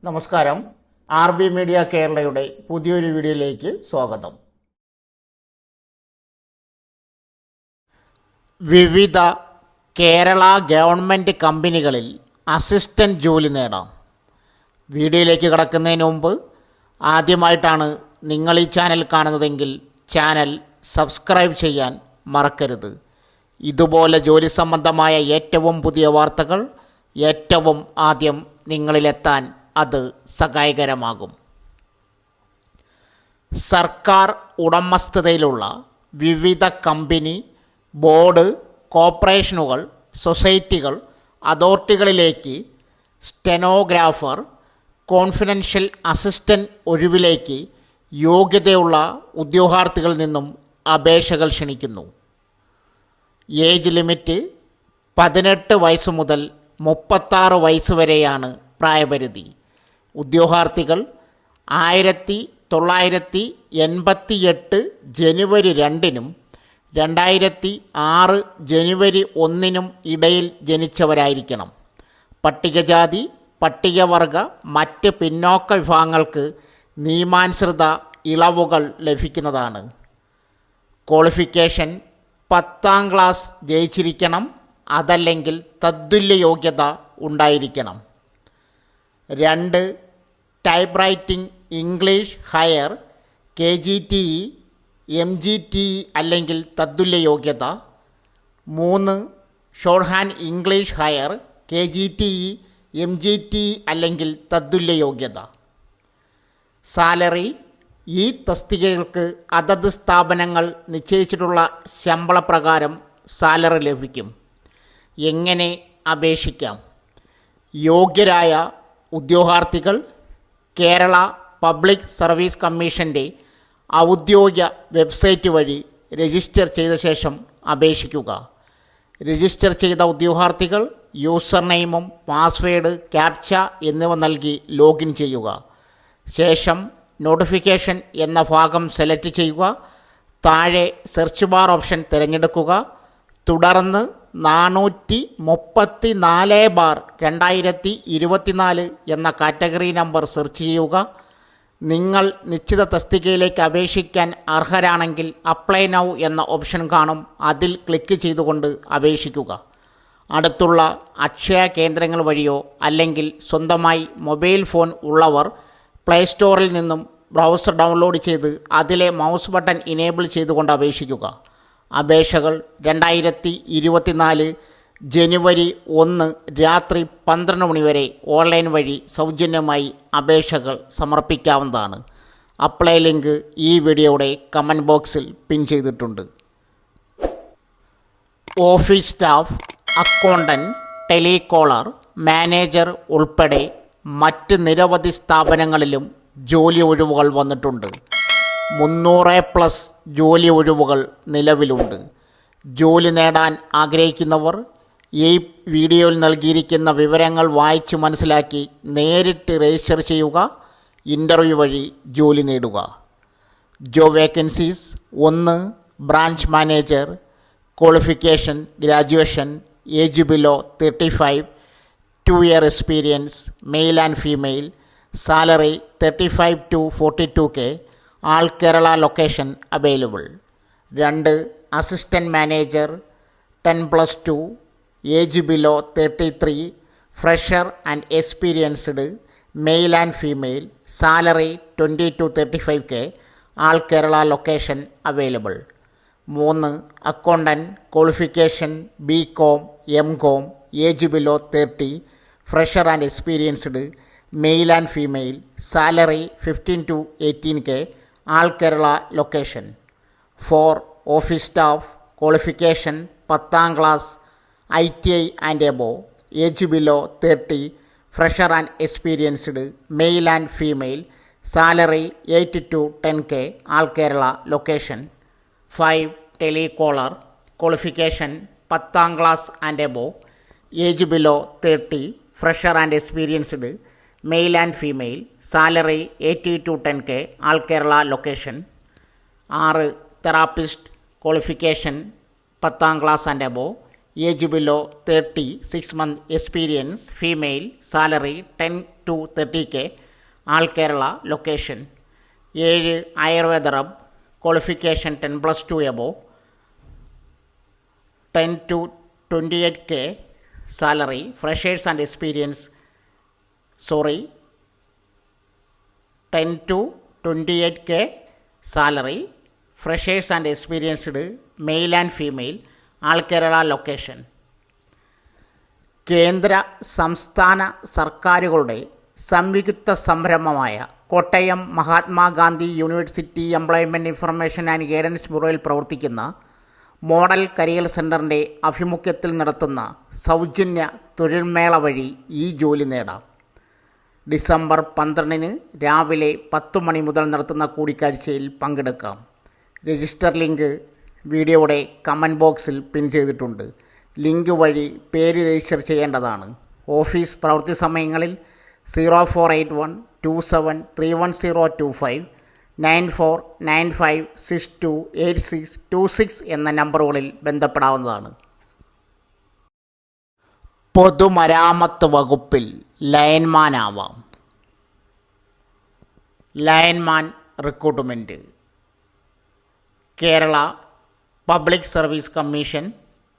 നമസ്കാരം. RB media കേരളയുടെ പുതിയൊരു വീഡിയോയിലേക്ക് സ്വാഗതം. വിവിധ കേരള ഗവൺമെൻറ് കമ്പനികളിൽ അസിസ്റ്റൻ്റ് ജോലി നേടാം. വീഡിയോയിലേക്ക് കടക്കുന്നതിന് മുമ്പ് ആദ്യമായിട്ടാണ് നിങ്ങൾ ഈ ചാനൽ കാണുന്നതെങ്കിൽ ചാനൽ സബ്സ്ക്രൈബ് ചെയ്യാൻ മറക്കരുത്. ഇതുപോലെ ജോലി സംബന്ധമായ ഏറ്റവും പുതിയ വാർത്തകൾ ഏറ്റവും ആദ്യം നിങ്ങളിലെത്താൻ അത് സഹായകരമാകും. സർക്കാർ ഉടമസ്ഥതയിലുള്ള വിവിധ കമ്പനി, ബോർഡ്, കോർപ്പറേഷനുകൾ, സൊസൈറ്റികൾ, അതോറിറ്റികളിലേക്ക് സ്റ്റെനോഗ്രാഫർ, കോൺഫിഡൻഷ്യൽ അസിസ്റ്റൻ്റ് ഒഴിവിലേക്ക് യോഗ്യതയുള്ള ഉദ്യോഗാർത്ഥികളിൽ നിന്നും അപേക്ഷകൾ ക്ഷണിക്കുന്നു. ഏജ് ലിമിറ്റ് 18 വയസ്സ് മുതൽ 36 വയസ്സ് വരെയാണ് പ്രായപരിധി. ഉദ്യോഗാർത്ഥികൾ 1988 ജനുവരി 2 2006 ജനുവരി 1 ഇടയിൽ ജനിച്ചവരായിരിക്കണം. പട്ടികജാതി, പട്ടികവർഗ, മറ്റ് പിന്നോക്ക വിഭാഗങ്ങൾക്ക് നിയമാനുസൃത ഇളവുകൾ ലഭിക്കുന്നതാണ്. ക്വാളിഫിക്കേഷൻ 10ാം ക്ലാസ് ജയിച്ചിരിക്കണം, അതല്ലെങ്കിൽ തത്തുല്യ യോഗ്യത ഉണ്ടായിരിക്കണം. 2 type writing English higher KGTE, MGTE അല്ലെങ്കിൽ തത്തുല്യ യോഗ്യത. 3 short hand English higher KGTE, MGTE അല്ലെങ്കിൽ തത്തുല്യ യോഗ്യത. സാലറി ഈ തസ്തികകൾക്ക് അതത് സ്ഥാപനങ്ങൾ നിശ്ചയിച്ചിട്ടുള്ള ശമ്പളപ്രകാരം സാലറി ലഭിക്കും. എങ്ങനെ അപേക്ഷിക്കാം? യോഗ്യരായ ഉദ്യോഗാർത്ഥികൾ കേരള പബ്ലിക് സർവീസ് കമ്മീഷൻ്റെ ഔദ്യോഗിക വെബ്സൈറ്റ് വഴി രജിസ്റ്റർ ചെയ്ത ശേഷം അപേക്ഷിക്കുക. രജിസ്റ്റർ ചെയ്ത ഉദ്യോഗാർത്ഥികൾ യൂസർ നെയിമും പാസ്വേഡ്, ക്യാപ്ച എന്നിവ നൽകി ലോഗിൻ ചെയ്യുക. ശേഷം നോട്ടിഫിക്കേഷൻ എന്ന ഭാഗം സെലക്ട് ചെയ്യുക. താഴെ സെർച്ച് ബാർ ഓപ്ഷൻ തിരഞ്ഞെടുക്കുക. തുടർന്ന് 434/2024 എന്ന കാറ്റഗറി നമ്പർ സെർച്ച് ചെയ്യുക. നിങ്ങൾ നിശ്ചിത തസ്തികയിലേക്ക് അപേക്ഷിക്കാൻ അർഹരാണെങ്കിൽ അപ്ലൈ നൗ എന്ന ഓപ്ഷൻ കാണും. അതിൽ ക്ലിക്ക് ചെയ്തുകൊണ്ട് അപേക്ഷിക്കുക. അടുത്തുള്ള അക്ഷയ കേന്ദ്രങ്ങൾ വഴിയോ അല്ലെങ്കിൽ സ്വന്തമായി മൊബൈൽ ഫോൺ ഉള്ളവർ പ്ലേ സ്റ്റോറിൽ നിന്നും ബ്രൗസർ ഡൗൺലോഡ് ചെയ്ത് അതിലെ മൗസ് ബട്ടൺ ഇനേബിൾ ചെയ്തുകൊണ്ട് അപേക്ഷിക്കുക. അപേക്ഷകൾ 2024 ജനുവരി 1 രാത്രി 12 മണി വരെ ഓൺലൈൻ വഴി സൗജന്യമായി അപേക്ഷകൾ സമർപ്പിക്കാവുന്നതാണ്. അപ്ലൈ ലിങ്ക് ഈ വീഡിയോയുടെ കമൻറ്റ് ബോക്സിൽ പിൻ ചെയ്തിട്ടുണ്ട്. Office staff, accountant, telecaller, manager ഉൾപ്പെടെ മറ്റ് നിരവധി സ്ഥാപനങ്ങളിലും ജോലി ഒഴിവുകൾ വന്നിട്ടുണ്ട്. 300+ ജോലി ഒഴിവുകൾ നിലവിലുണ്ട്. ജോലി നേടാൻ ആഗ്രഹിക്കുന്നവർ ഈ വീഡിയോയിൽ നൽകിയിരിക്കുന്ന വിവരങ്ങൾ വായിച്ച് മനസ്സിലാക്കി നേരിട്ട് രജിസ്റ്റർ ചെയ്യുക. ഇൻ്റർവ്യൂ വഴി ജോലി നേടുക. Job vacancies: 1 branch manager. Qualification graduation. Age below 35. 2 year experience, male and female. Salary 35 to 42K. All Kerala location available. 2 assistant manager. 10+2. Age below 33. Fresher and experienced, male and female. Salary 20 to 35K. All Kerala location available. 3 accountant. Qualification BCom, MCom. Age below 30. Fresher and experienced, male and female. Salary 15 to 18K. All Kerala location. 4 office staff. Qualification 10ാം class ITI and above. Age below 30. Fresher and experienced, male and female. Salary 8 to 10K. All Kerala location. 5 telecaller. Qualification 10ാം class and above. Age below 30. Fresher and experienced, male and female. Salary 80 to 10K. All Kerala location. 6 therapist. Qualification 10ാം class and above. Age below 30, 6 month experience, female, salary 10 to 30K, all Kerala, location 7 Ayurveda rub, qualification 10+2 above, 10 to 28K, salary, freshers and experience 10 to 28K, salary, freshers and experienced, male and female, all Kerala, location. കേന്ദ്ര സംസ്ഥാന സർക്കാരുകളുടെ സംയുക്ത സംരംഭമായ Kottayam Mahatma Gandhi university employment information and guidance ബ്യൂറോയിൽ പ്രവർത്തിക്കുന്ന model career സെൻ്ററിൻ്റെ ആഭിമുഖ്യത്തിൽ നടത്തുന്ന സൗജന്യ തൊഴിൽമേള വഴി ഈ ജോലി നേടാം. ഡിസംബർ 12 രാവിലെ 10 മണി മുതൽ നടത്തുന്ന കൂടിക്കാഴ്ചയിൽ പങ്കെടുക്കാം. രജിസ്റ്റർ ലിങ്ക് വീഡിയോയുടെ കമൻറ്റ് ബോക്സിൽ പിൻ ചെയ്തിട്ടുണ്ട്. ലിങ്ക് വഴി പേര് രജിസ്റ്റർ ചെയ്യേണ്ടതാണ്. ഓഫീസ് പ്രവൃത്തി സമയങ്ങളിൽ 048127311025, 9495628626 എന്ന നമ്പറുകളിൽ ബന്ധപ്പെടാവുന്നതാണ്. പൊതുമരാമത്ത് വകുപ്പിൽ ലൈൻമാൻ ആവാം. Lineman recruitment. Kerala public service commission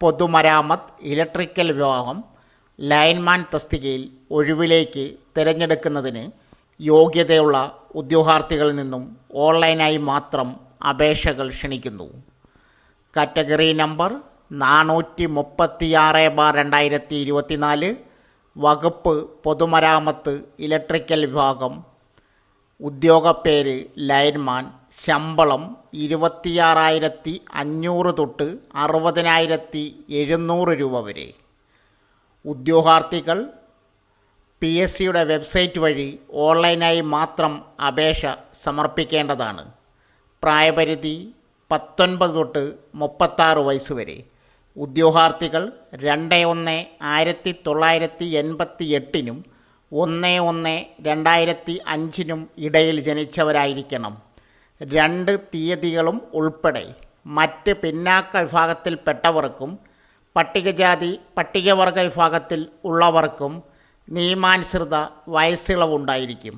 പൊതുമരാമത്ത് ഇലക്ട്രിക്കൽ വിഭാഗം ലൈൻമാൻ തസ്തികയിൽ ഒഴിവിലേക്ക് തിരഞ്ഞെടുക്കുന്നതിന് യോഗ്യതയുള്ള ഉദ്യോഗാർത്ഥികളിൽ നിന്നും ഓൺലൈനായി മാത്രം അപേക്ഷകൾ ക്ഷണിക്കുന്നു. കാറ്റഗറി നമ്പർ 436/2024, വകുപ്പ് പൊതുമരാമത്ത് ഇലക്ട്രിക്കൽ വിഭാഗം, ഉദ്യോഗപ്പേര് ലൈൻമാൻ, ശമ്പളം 26,500 തൊട്ട് 60,700 രൂപ വരെ. ഉദ്യോഗാർത്ഥികൾ PSCയുടെ വെബ്സൈറ്റ് വഴി ഓൺലൈനായി മാത്രം അപേക്ഷ സമർപ്പിക്കേണ്ടതാണ്. പ്രായപരിധി 19 തൊട്ട് 36 വയസ്സ് വരെ. ഉദ്യോഗാർത്ഥികൾ 2/1/1988 1/1/2005 ഇടയിൽ ജനിച്ചവരായിരിക്കണം. 2 തീയതികളും ഉൾപ്പെടെ മറ്റ് പിന്നാക്ക വിഭാഗത്തിൽപ്പെട്ടവർക്കും പട്ടികജാതി പട്ടികവർഗ വിഭാഗത്തിൽ ഉള്ളവർക്കും നിയമാനുസൃത വയസ്സിളവുണ്ടായിരിക്കും.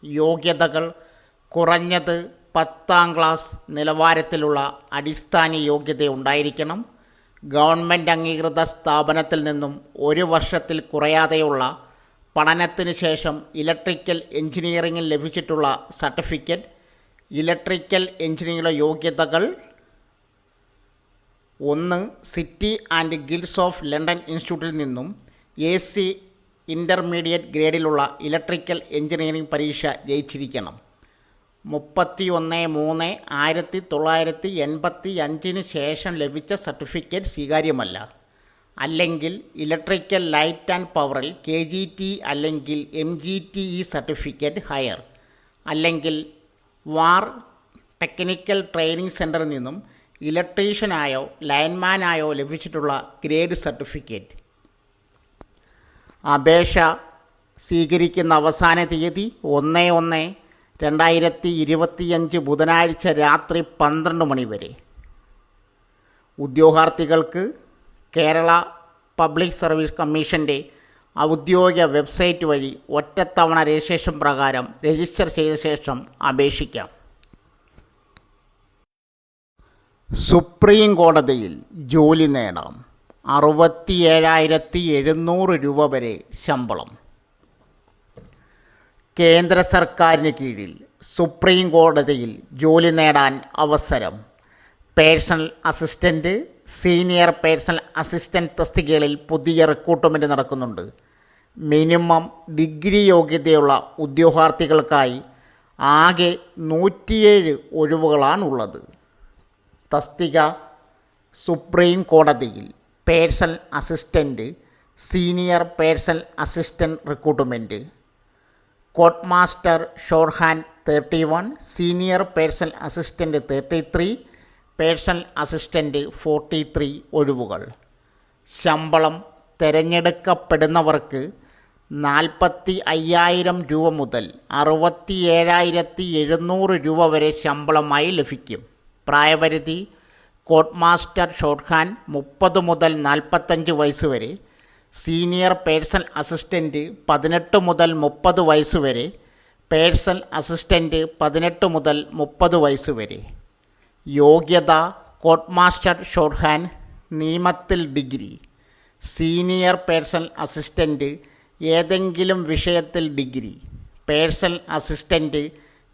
യോഗ്യതകൾ കുറഞ്ഞത് 10ാം ക്ലാസ് നിലവാരത്തിലുള്ള അടിസ്ഥാന യോഗ്യത ഉണ്ടായിരിക്കണം. ഗവൺമെൻറ് അംഗീകൃത സ്ഥാപനത്തിൽ നിന്നും 1 വർഷത്തിൽ കുറയാതെയുള്ള പഠനത്തിന് ശേഷം ഇലക്ട്രിക്കൽ എഞ്ചിനീയറിംഗിൽ ലഭിച്ചിട്ടുള്ള സർട്ടിഫിക്കറ്റ്. ഇലക്ട്രിക്കൽ എഞ്ചിനീയറിംഗ് യോഗ്യതകൾ: 1. City and guilds of London ഇൻസ്റ്റിറ്റ്യൂട്ടിൽ നിന്നും AC ഇൻ്റർമീഡിയറ്റ് ഗ്രേഡിലുള്ള ഇലക്ട്രിക്കൽ എഞ്ചിനീയറിംഗ് പരീക്ഷ ജയിച്ചിരിക്കണം. 31/3/1985 ശേഷം ലഭിച്ച സർട്ടിഫിക്കറ്റ് സ്വീകാര്യമല്ല. അല്ലെങ്കിൽ ഇലക്ട്രിക്കൽ ലൈറ്റ് ആൻഡ് പവറിൽ KGT അല്ലെങ്കിൽ MGTE സർട്ടിഫിക്കറ്റ് ഹയർ, അല്ലെങ്കിൽ വാർ ടെക്നിക്കൽ ട്രെയിനിങ് സെൻറ്ററിൽ നിന്നും ഇലക്ട്രീഷ്യനായോ ലൈൻമാനായോ ലഭിച്ചിട്ടുള്ള ഗ്രേഡ് സർട്ടിഫിക്കറ്റ്. അപേക്ഷ സ്വീകരിക്കുന്ന അവസാന തീയതി 1/1/2025 ബുധനാഴ്ച രാത്രി 12 മണി വരെ. ഉദ്യോഗാർത്ഥികൾക്ക് കേരള പബ്ലിക് സർവീസ് കമ്മീഷൻ്റെ ഔദ്യോഗിക വെബ്സൈറ്റ് വഴി ഒറ്റത്തവണ രജിസ്ട്രേഷൻ പ്രകാരം രജിസ്റ്റർ ചെയ്ത ശേഷം അപേക്ഷിക്കാം. സുപ്രീം കോടതിയിൽ ജോലി നേടാം. 67,700 രൂപ വരെ ശമ്പളം. കേന്ദ്ര സർക്കാരിന് കീഴിൽ സുപ്രീം കോടതിയിൽ ജോലി നേടാൻ അവസരം. Personal assistant, senior personal assistant തസ്തികകളിൽ പുതിയ റിക്രൂട്ട്മെൻറ്റ് നടക്കുന്നുണ്ട്. മിനിമം ഡിഗ്രി യോഗ്യതയുള്ള ഉദ്യോഗാർത്ഥികൾക്കായി ആകെ 107 ഒഴിവുകളാണുള്ളത്. തസ്തിക: സുപ്രീം കോടതിയിൽ personal assistant, senior personal assistant recruitment. Court master short hand 31, senior personal assistant 33, personal assistant 43 ഒഴിവുകൾ. ശമ്പളം: തിരഞ്ഞെടുക്കപ്പെടുന്നവർക്ക് 45,000 രൂപ മുതൽ 67,700 രൂപ വരെ ശമ്പളമായി ലഭിക്കും. പ്രായപരിധി കോഡ് മാസ്റ്റർ ഷോർട്ട് ഹാൻഡ് 30 മുതൽ 45 വയസ്സ് വരെ, സീനിയർ പേഴ്സണൽ അസിസ്റ്റൻറ്റ് 18 മുതൽ 30 വയസ്സ് വരെ, പേഴ്സണൽ അസിസ്റ്റൻറ്റ് 18 മുതൽ 30 വയസ്സ് വരെ. യോഗ്യത കോഡ് മാസ്റ്റർ ഷോർട്ട് ഹാൻഡ്, നിയമത്തിൽ ഡിഗ്രി. സീനിയർ പേഴ്സണൽ അസിസ്റ്റൻറ്റ് ഏതെങ്കിലും വിഷയത്തിൽ ഡിഗ്രി, പേഴ്സണൽ അസിസ്റ്റൻറ്റ്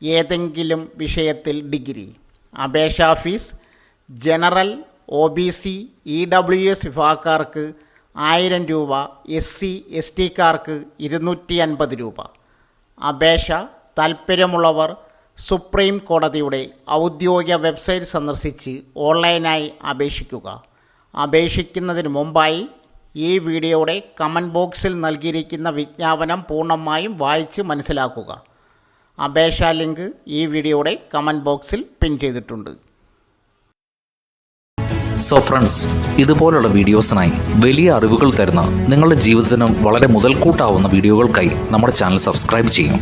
ഏതെങ്കിലും വിഷയത്തിൽ ഡിഗ്രി. അപേക്ഷാ ഫീസ് ജനറൽ, OBC, EWS വിഭാഗക്കാർക്ക് 1000 രൂപ, SC, STക്കാർക്ക് 250 രൂപ. അപേക്ഷ താൽപ്പര്യമുള്ളവർ സുപ്രീം കോടതിയുടെ ഔദ്യോഗിക വെബ്സൈറ്റ് സന്ദർശിച്ച് ഓൺലൈനായി അപേക്ഷിക്കുക. അപേക്ഷിക്കുന്നതിന് മുമ്പായി ഈ വീഡിയോയുടെ കമൻറ്റ് ബോക്സിൽ നൽകിയിരിക്കുന്ന വിജ്ഞാപനം പൂർണ്ണമായും വായിച്ച് മനസ്സിലാക്കുക. അപേക്ഷാ ലിങ്ക് ഈ വീഡിയോയുടെ കമൻറ്റ് ബോക്സിൽ പിൻ ചെയ്തിട്ടുണ്ട്. സോ ഫ്രണ്ട്സ്, ഇതുപോലുള്ള വീഡിയോസിനായി വലിയ അറിവുകൾ തരുന്ന നിങ്ങളുടെ ജീവിതത്തിനും വളരെ മുതൽക്കൂട്ടാവുന്ന വീഡിയോകൾക്കായി നമ്മുടെ ചാനൽ സബ്സ്ക്രൈബ് ചെയ്യും.